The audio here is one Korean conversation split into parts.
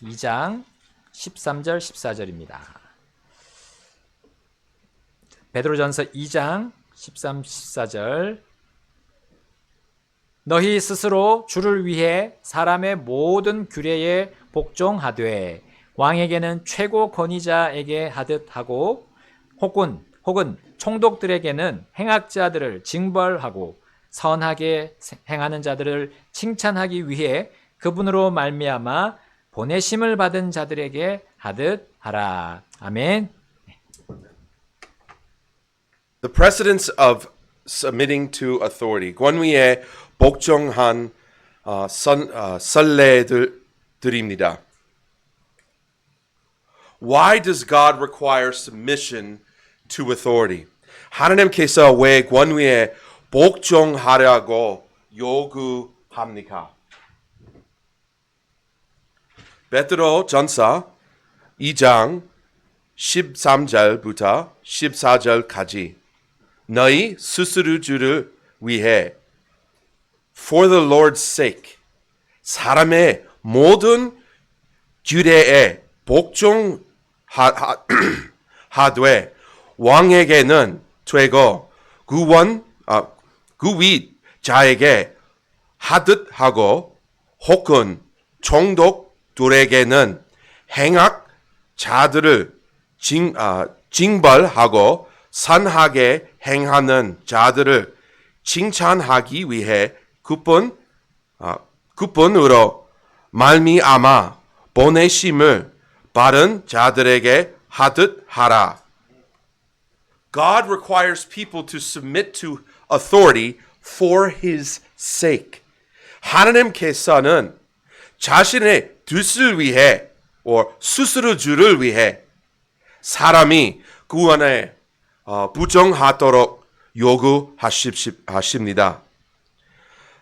2장 13절 14절입니다. 베드로전서 2장 13, 14절 너희 스스로 주를 위해 사람의 모든 규례에 복종하되 왕에게는 최고 권위자에게 하듯 하고 혹은 총독들에게는 행악자들을 징벌하고 선하게 행하는 자들을 칭찬하기 위해 그분으로 말미암아 보내심을 받은 자들에게 하듯 하라. 아멘. The precedence of submitting to authority. 권위에 복종한 선례들입니다. Why does God require submission to authority? 하나님께서 왜 권위에 복종하라고 요구합니까? 베드로 전서 2장 13절부터 14절까지 너희 스스로 주를 위해 for the Lord's sake 사람의 모든 규례에 복종하되 왕에게는 되고 구윗자에게 하듯 하고 혹은 총독들에게는 행악자들을 징벌하고 선하게 행하는 자들을 칭찬하기 위해 그분으로 말미암아 보내심을 받은 자들에게 하듯 하라. God requires people to submit to authority for His sake. 하나님께서는 자신의 뜻을 위해, 스스로 주를 위해 사람이 구원에 부정하도록 요구하십니다.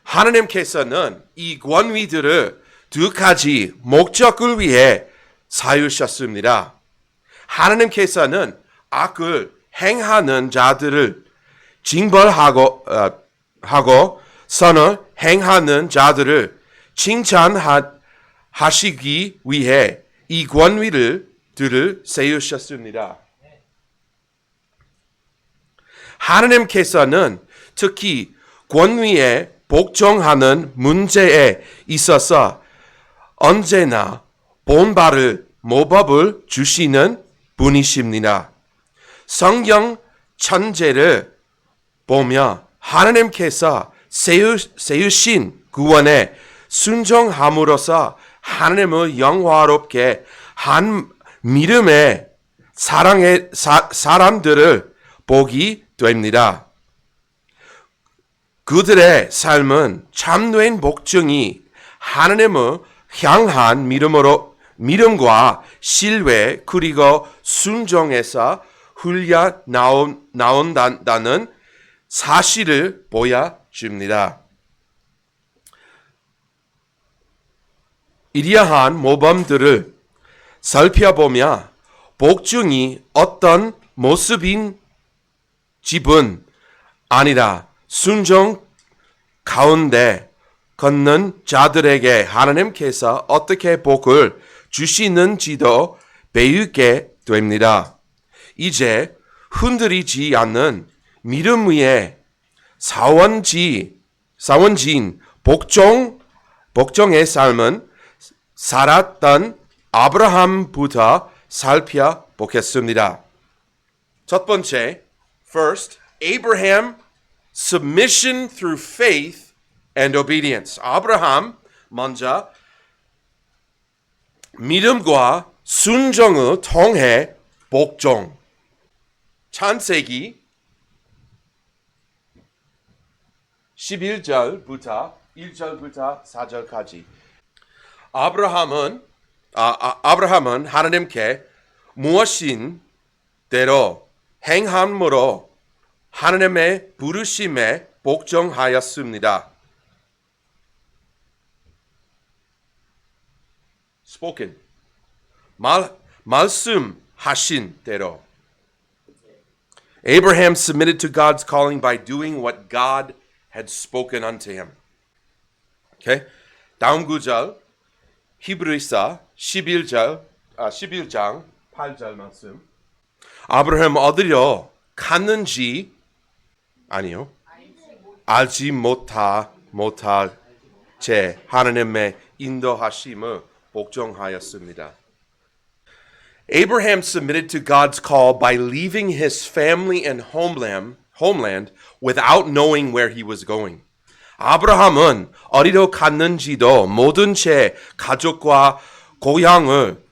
하나님께서는 이 권위들을 두 가지 목적을 위해 사유셨습니다. 하나님께서는 악을 행하는 자들을 징벌하고 선을 행하는 자들을 칭찬하시기 위해 이 권위들을 세우셨습니다. 하나님께서는 특히 권위에 복종하는 문제에 있어서 언제나 본받을 모범을 주시는 분이십니다. 성경 천재를 보며 하나님께서 세우신 구원에 순종함으로써 하나님을 영화롭게 한 믿음의 사랑의 사람들을 보기 됩니다. 그들의 삶은 참된 복종이 하나님을 향한 믿음과 신뢰 그리고 순종에서 흘려 나온다는 사실을 보여줍니다. 이러한 모범들을 살펴보며 복종이 어떤 모습인 집은 아니라 순종 가운데 걷는 자들에게 하나님께서 어떻게 복을 주시는지도 배우게 됩니다. 이제 흔들리지 않는 믿음 위에 사원진 복종의 삶은 살았던 아브라함부터 살펴보겠습니다. 첫 번째, first, Abraham submission through faith and obedience. 아브라함 먼저 믿음과 순종을 통해 복종. 창세기 11절부터 1절부터 4절까지 아브라함은 하나님께 무엇인 대로 행함으로 하나님의 부르심에 복종하였습니다. spoken. 말씀하신 대로. Abraham submitted to God's calling by doing what God had spoken unto him. Okay? 다음 구절 히브리서 11장 8절 말씀. 아브라함 어디로 갔는지 아니요. 알지 못할 제 하나님의 인도하심을 복종하였습니다. Abraham submitted to God's call by leaving his family and homeland without knowing where he was going. 아브라함은 어디로 갔는지도 모든 채 가족과 고향을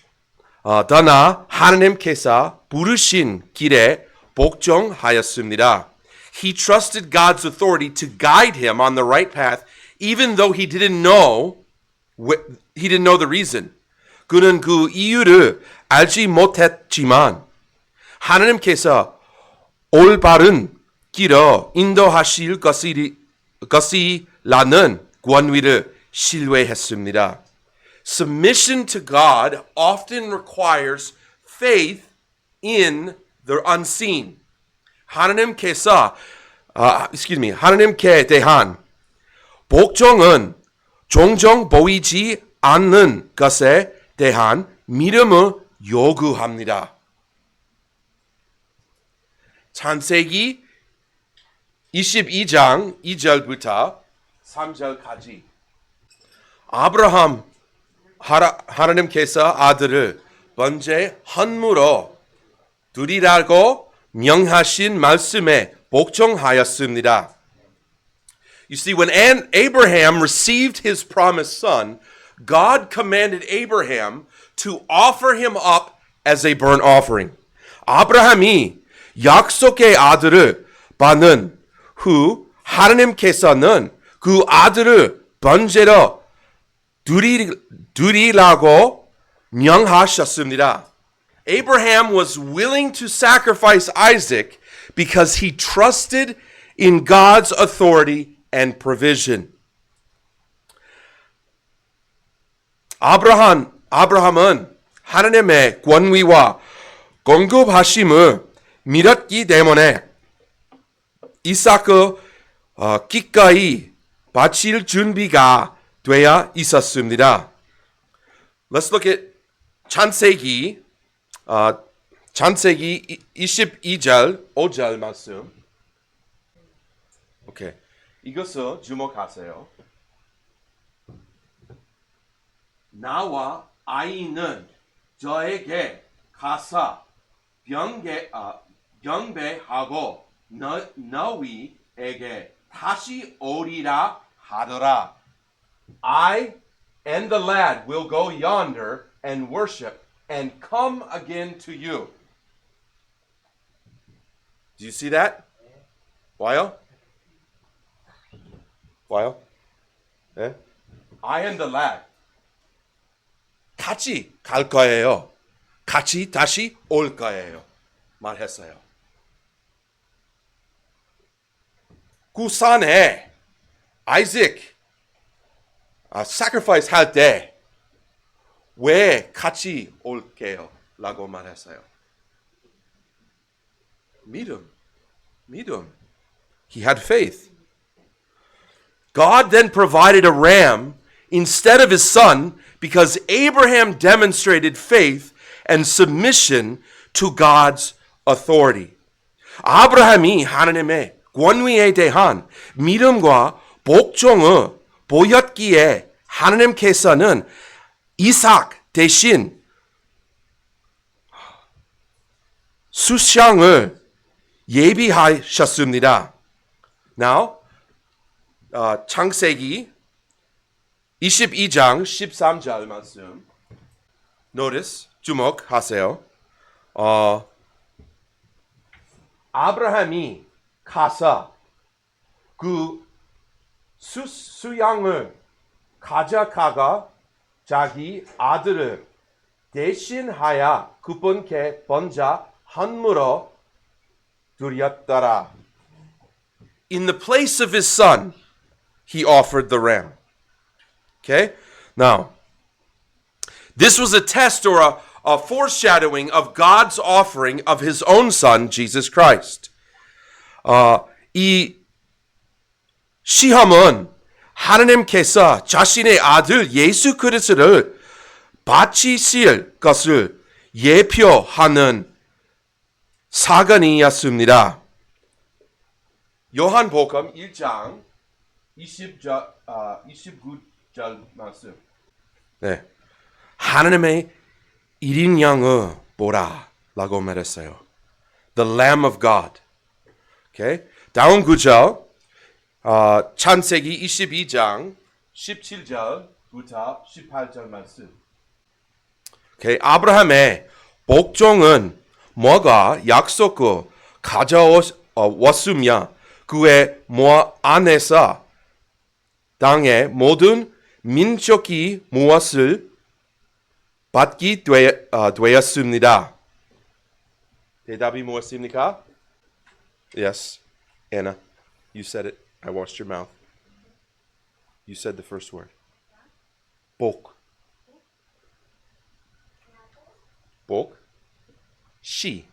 떠나 하나님께서 부르신 길에 복종하였습니다. He trusted God's authority to guide him on the right path, even though he didn't know the reason. 그는 그 이유를 알지 못했지만 하나님께서 올바른 길로 인도하실 것이라는 권위를 신뢰했습니다. Submission to God often requires faith in the unseen. 하나님께 대한 복종은 종종 보이지 않는 것에 대한 믿음을 요구합니다. 창세기 22장 2절부터 3절까지 아브라함 하나님께서 아들을 번제 헌물로 드리라고 명하신 말씀에 복종하였습니다. You see, when Abraham received his promised son, God commanded Abraham to offer him up as a burnt offering. 아브라함이 약속의 아들을 받는 후 하나님께서는 그 아들을 번제로 드리라고 명하셨습니다. Abraham was willing to sacrifice Isaac because he trusted in God's authority and provision. 아브라함은 하나님의 권위와 공급하심을 믿었기 때문에 이삭을 기꺼이 바칠 준비가 되어 있었습니다. Let's look at 창세기 22절 5절 말씀. 오케이. 이것을 주목하세요. 나와 아이는 저에게 가서 경배하고 너희에게 다시 오리라 하더라. I and the lad will go yonder and worship and come again to you. Do you see that? 와요? 네? I and the lad. 같이 갈 거예요. 같이 다시 올 거예요. 말했어요. 그 산에 아이작 sacrifice 할 때 왜 같이 올게요? 라고 말했어요. 믿음. He had faith. God then provided a ram instead of his son because Abraham demonstrated faith and submission to God's authority. 아브라함이 하나님의 권위에 대한 믿음과 복종을 보였기에 하나님께서는 이삭 대신 수상을 예비하셨습니다. Now, 창세기 22장 13절 말씀. Notice, 주목하세요. 아브라함이 가서 그 수양을 가져가가 자기 아들을 대신하여 그분께 번제 헌물로 드렸더라. In the place of his son, he offered the ram. Okay? Now, this was a test or a foreshadowing of God's offering of his own son, Jesus Christ. 이 시험은 하나님께서 자신의 아들 예수 그리스도를 바치실 것을 예표하는 사건이었습니다. 요한복음 1장 29절 말씀. 네. 하나님의 1인 양을 보라 라고 말했어요. The Lamb of God. Okay? 다음 구절 창세기 22장 17절부터 18절 말씀. Okay? 아브라함의 복종은 뭐가 약속을 가져왔으며 그의 모 안에서 땅의 모든 민족이 무엇을 받게 되었습니다. 대답이 무엇입니까? Yes, Anna, you said it. I watched your mouth. You said the first word. 복. 복. 시.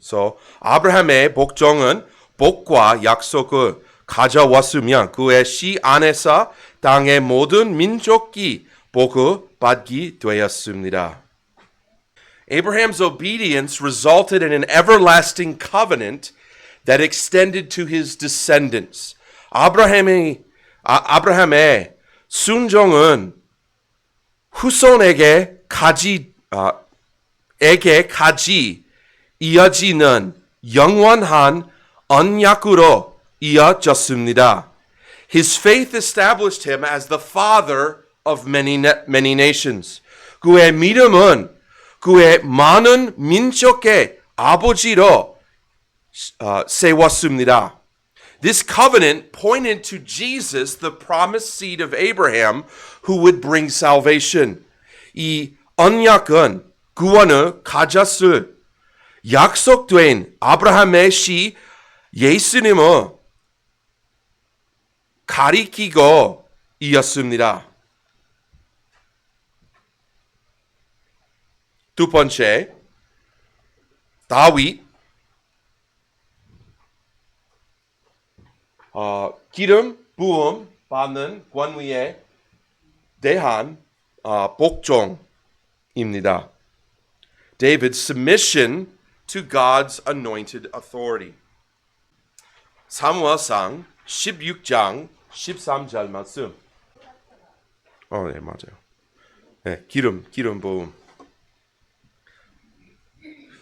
So, 아브라함의 복종은 복과 약속을 가져왔으며 그의 시 안에서 땅의 모든 민족이 복을 받게 되었습니다. Abraham's obedience resulted in an everlasting covenant that extended to his descendants. 아브라함의 순종은 후손에게까지 이어지는 영원한 언약으로 이어졌습니다. His faith established him as the father of many nations. 그의 믿음은 그의 많은 민족의 아버지로 세웠습니다. This covenant pointed to Jesus, the promised seed of Abraham, who would bring salvation. 이 언약은 구원을 가졌을 약속된 아브라함의 시 예수님을 가리키고 이었습니다. 두 번째, 다윗 기름 부음 받는 권위에 대한 복종입니다. David's submission to God's anointed authority. 사무엘상 16장 13절 말씀. 네, 맞아요. 네, 기름 부음.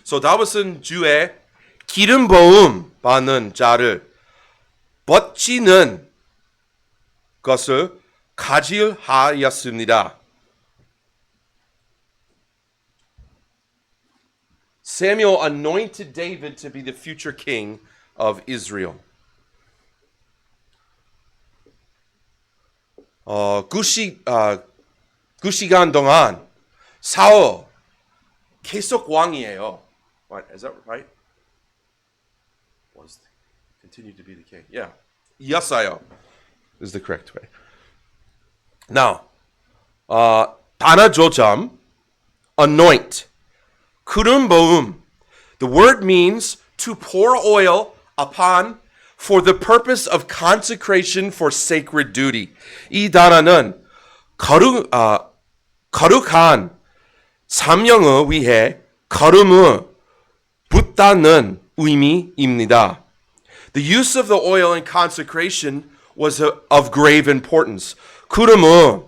So 다윗은 주의 기름 부음 받는 자를 버치는 것을 가질하였습니다. Samuel anointed David to be the future king of Israel. 그 시간 동안 사울 계속 왕이에요. What, is that right? Was continued to be the king. Yeah. 이었어요. Is the correct way. Now, 단어 조점, anoint. 기름 부음. The word means to pour oil upon for the purpose of consecration for sacred duty. 이 단어는 거룩한 사명을 위해 기름을 붓다는 의미입니다. The use of the oil in consecration was of grave importance. 기름을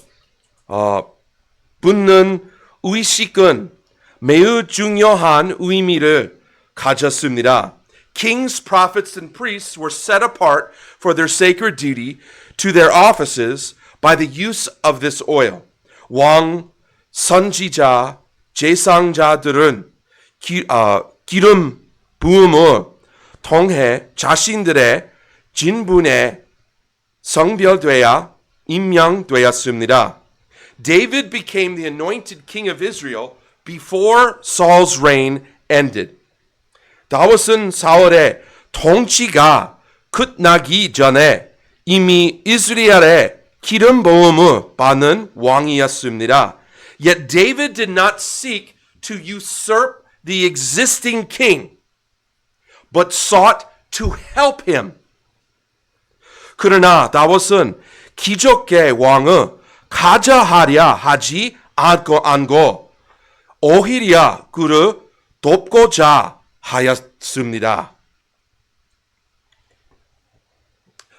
붓는 의식은 매우 중요한 의미를 가졌습니다. Kings, prophets, and priests were set apart for their sacred duty to their offices by the use of this oil. 왕, 선지자, 제사장들은 기름 부음을 통해 자신들의 진분에 성별되어 임명되었습니다. David became the anointed king of Israel before Saul's reign ended. 다윗은 사울의 통치가 끝나기 전에 이미 이스라엘의 기름 부음을 받는 왕이었습니다. Yet David did not seek to usurp the existing king, but sought to help him. 그러나 다윗은 기존의 왕을 가자 하랴 하지 않고 오히려 그를 돕고자 하였습니다.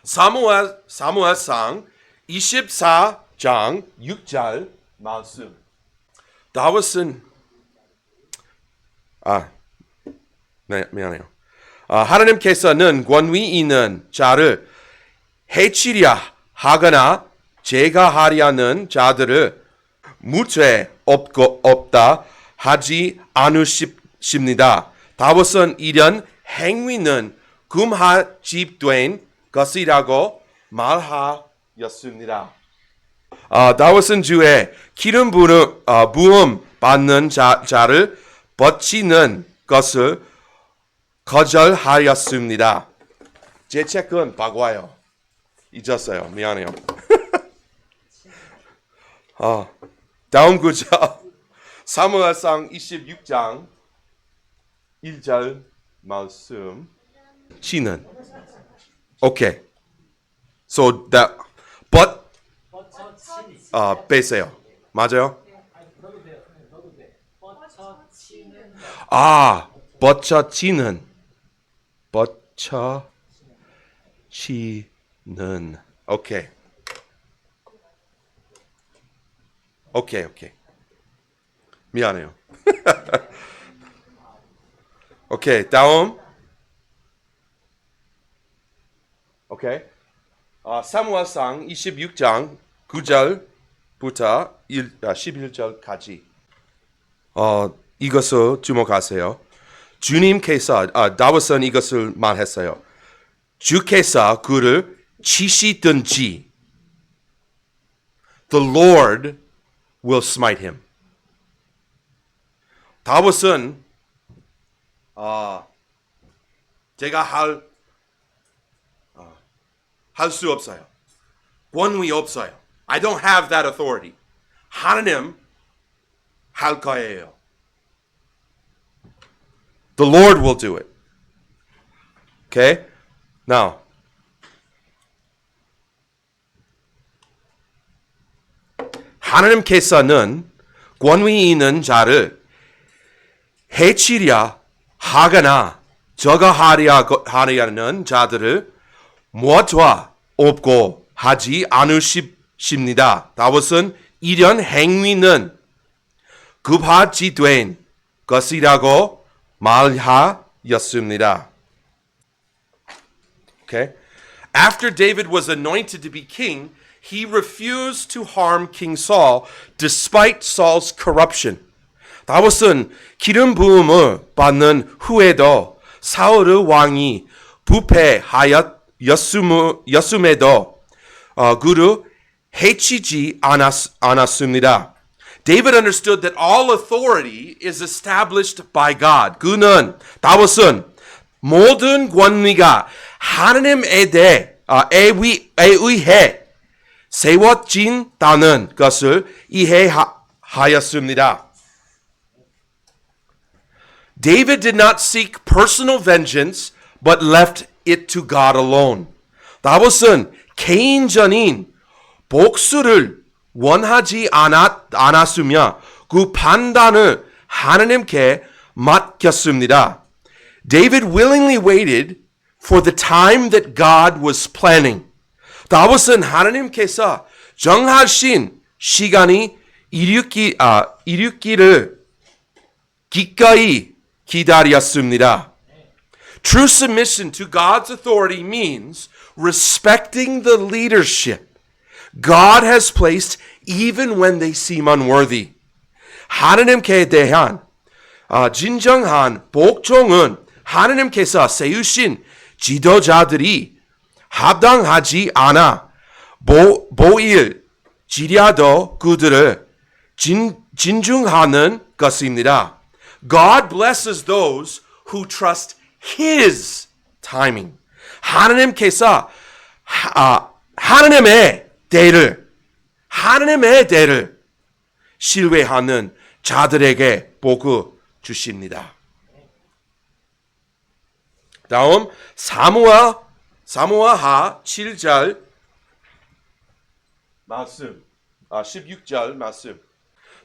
사무엘상 24장 6절 말씀. 다윗은 네, 미안해요. 하나님께서는 권위 있는 자를 해치려 하거나 제거하려는 자들을 무죄 없다 하지 않으십니다. 다윗은 이런 행위는 금하집된 것이라고 말하였습니다. 다윗은 주의 기름 부음 받는 자를 버치는 것을 거절하였습니다. 제 책은 바꿔요. 잊었어요. 미안해요. 다음 구절 사무엘상 26장 1절 말씀. 치는. Okay. So that but 빼세요. 맞아요? 버쳐치는. 오케이. 오케이. 미안해요. 오케이, 다음. 오케이. 사무엘상 26장 9절부터 11절까지. 이것을 주목하세요. 주님께서 다윗은 이것을 말했어요. 주께서 그를 치시든지 the Lord will smite him. 다윗은 제가 할 수 없어요. 권위 없어요. I don't have that authority. 하나님 할 거예요. The Lord will do it. Okay? Now, 하나님께서는 권위 있는 자를 해치려 하거나 저거하려는 자들을 모아 없고 하지 않으십니다. 다윗은 이런 행위는 급하지 된 것이라고 말하였습니다. Okay? After David was anointed to be king, he refused to harm King Saul despite Saul's corruption. 다윗은 기름 부음을 받는 후에도 사울의 왕이 부패하였음에도 그를 해치지 않았습니다. David understood that all authority is established by God. 다윗은 모든 권위가 하나님에 의해 세워진다는 것을 이해하였습니다. David did not seek personal vengeance, but left it to God alone. 다윗은 개인적인 복수를 원하지 않았으며 그 판단을 하나님께 맡겼습니다. David willingly waited for the time that God was planning. 다윗은 하나님께서 정하신 시간이 이르기를 기꺼이 기다렸습니다. True submission to God's authority means respecting the leadership God has placed even when they seem unworthy. 하나님께 대한 진정한 복종은 하나님께서 세우신 지도자들이 합당하지 않아 보일지라도 그들을 진중하는 것입니다. God blesses those who trust His timing. 하나님께서 하나님의 때를 신뢰하는 자들에게 복을 주십니다. 다음 사무아하 7절 말씀. 16절 말씀.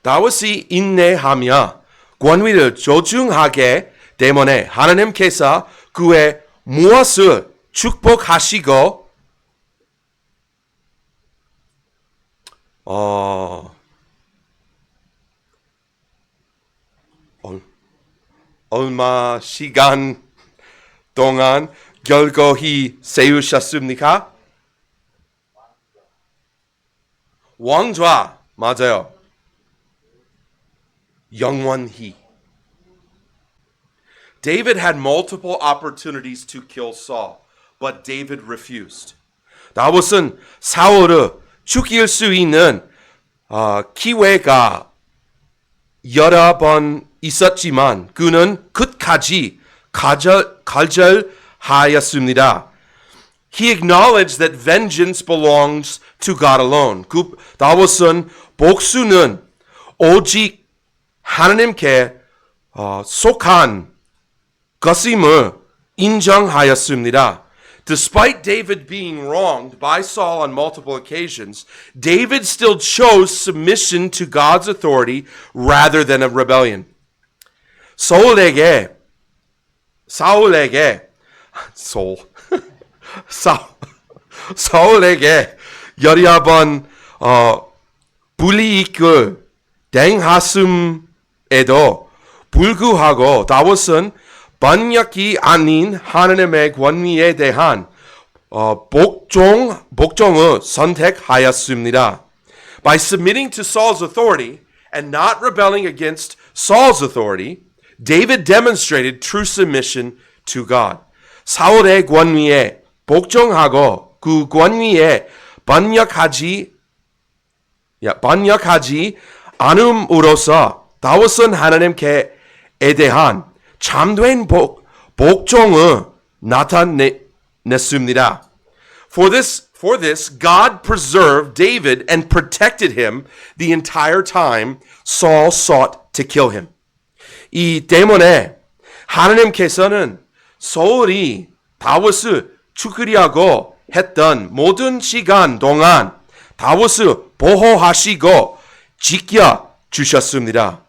다윗이 인내하며 권위를 조중하게 때문에 하나님께서 그의 무엇을 축복하시고 얼마 시간 동안 결고히 세우셨습니까? 왕좌 맞아요. 영원히. David had multiple opportunities to kill Saul, but David refused. 다윗은 사울을 죽일 수 있는 기회가 여러 번 있었지만 그는 끝까지 거절하였습니다. He acknowledged that vengeance belongs to God alone. 다윗은 복수는 오직 하나님께 속한 것임을 인정하였습니다. Despite David being wronged by Saul on multiple occasions, David still chose submission to God's authority rather than a rebellion. 사울에게 여러 번 불이익을 당했음에도 불구하고 다윗은 반역이 아닌 하나님의 권위에 대한 복종을 선택하였습니다. By submitting to Saul's authority and not rebelling against Saul's authority, David demonstrated true submission to God. 사울의 권위에 복종하고 그 권위에 반역하지 않음으로써 다윗은 하나님께 대한 참된 복종을 나타냈습니다. For this, God preserved David and protected him the entire time Saul sought to kill him. 이 때문에 하나님께서는 사울이 다윗을 죽이려고 했던 모든 시간 동안 다윗을 보호하시고 지켜주셨습니다.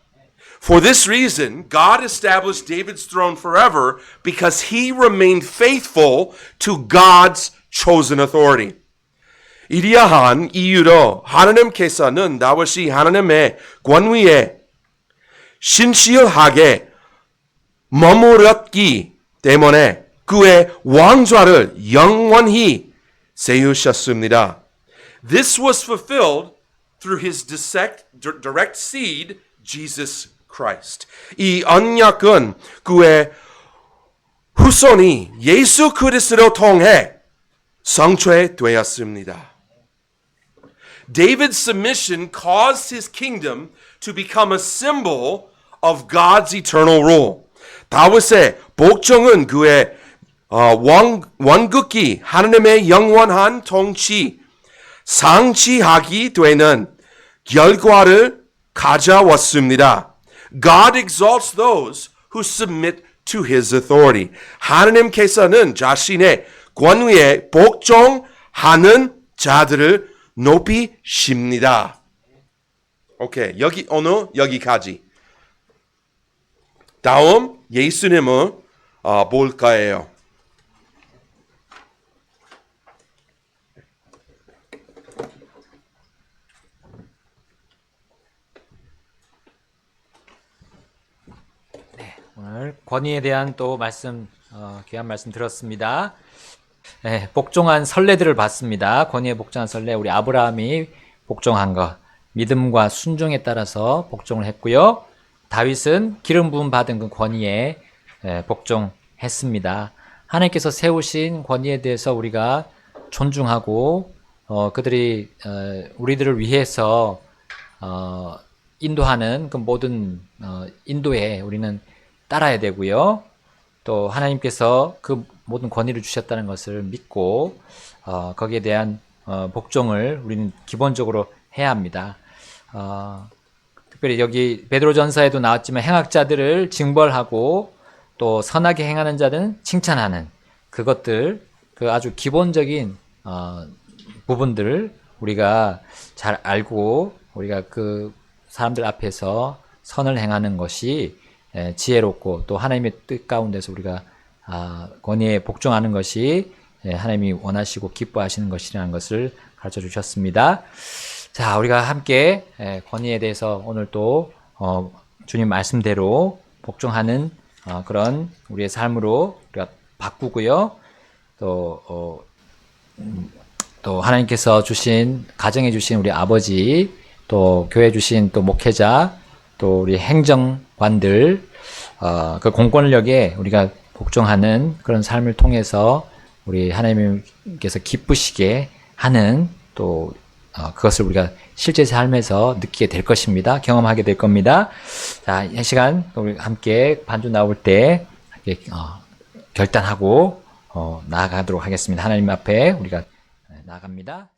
For this reason, God established David's throne forever because he remained faithful to God's chosen authority. 이러한 이유로 하나님께서는 다윗이 하나님의 권위에 신실하게 머물렀기 때문에 그의 왕좌를 영원히 세우셨습니다. This was fulfilled through his direct seed, Jesus Christ. 이 언약은 그의 후손이 예수 그리스도로 통해 성취되었습니다. David's submission caused his kingdom to become a symbol of God's eternal rule. 다윗의 복종은 그의 왕국이 하나님의 영원한 통치 상치하게 되는 결과를 가져왔습니다. God exalts those who submit to his authority. 하나님께서는 자신의 권위에 복종하는 자들을 높이십니다. 오케이, 오늘 여기까지. 다음 예수님을 볼 거예요. 오늘 권위에 대한 또 말씀, 귀한 말씀 들었습니다. 네, 복종한 선례들을 봤습니다. 권위에 복종한 선례, 우리 아브라함이 복종한 것, 믿음과 순종에 따라서 복종을 했고요. 다윗은 기름 부음 받은 그 권위에 복종했습니다. 하나님께서 세우신 권위에 대해서 우리가 존중하고 그들이 우리들을 위해서 인도하는 그 모든 인도에 우리는 따라야 되고요. 또 하나님께서 그 모든 권위를 주셨다는 것을 믿고 거기에 대한 복종을 우리는 기본적으로 해야 합니다. 특별히 여기 베드로전서에도 나왔지만 행악자들을 징벌하고 또 선하게 행하는 자들은 칭찬하는 그것들, 그 아주 기본적인 부분들을 우리가 잘 알고 우리가 그 사람들 앞에서 선을 행하는 것이 지혜롭고 또 하나님의 뜻 가운데서 우리가 권위에 복종하는 것이 하나님이 원하시고 기뻐하시는 것이라는 것을 가르쳐 주셨습니다. 자, 우리가 함께 권위에 대해서 오늘 또 주님 말씀대로 복종하는 그런 우리의 삶으로 우리가 바꾸고요. 또 하나님께서 주신 가정에 주신 우리 아버지, 또 교회 주신 또 목회자, 또 우리 행정관들 그 공권력에 우리가 복종하는 그런 삶을 통해서 우리 하나님께서 기쁘시게 하는 또 그것을 우리가 실제 삶에서 느끼게 될 것입니다. 경험하게 될 겁니다. 자, 이 시간 우리 함께 반주 나올 때 결단하고 나아가도록 하겠습니다. 하나님 앞에 우리가 나아갑니다.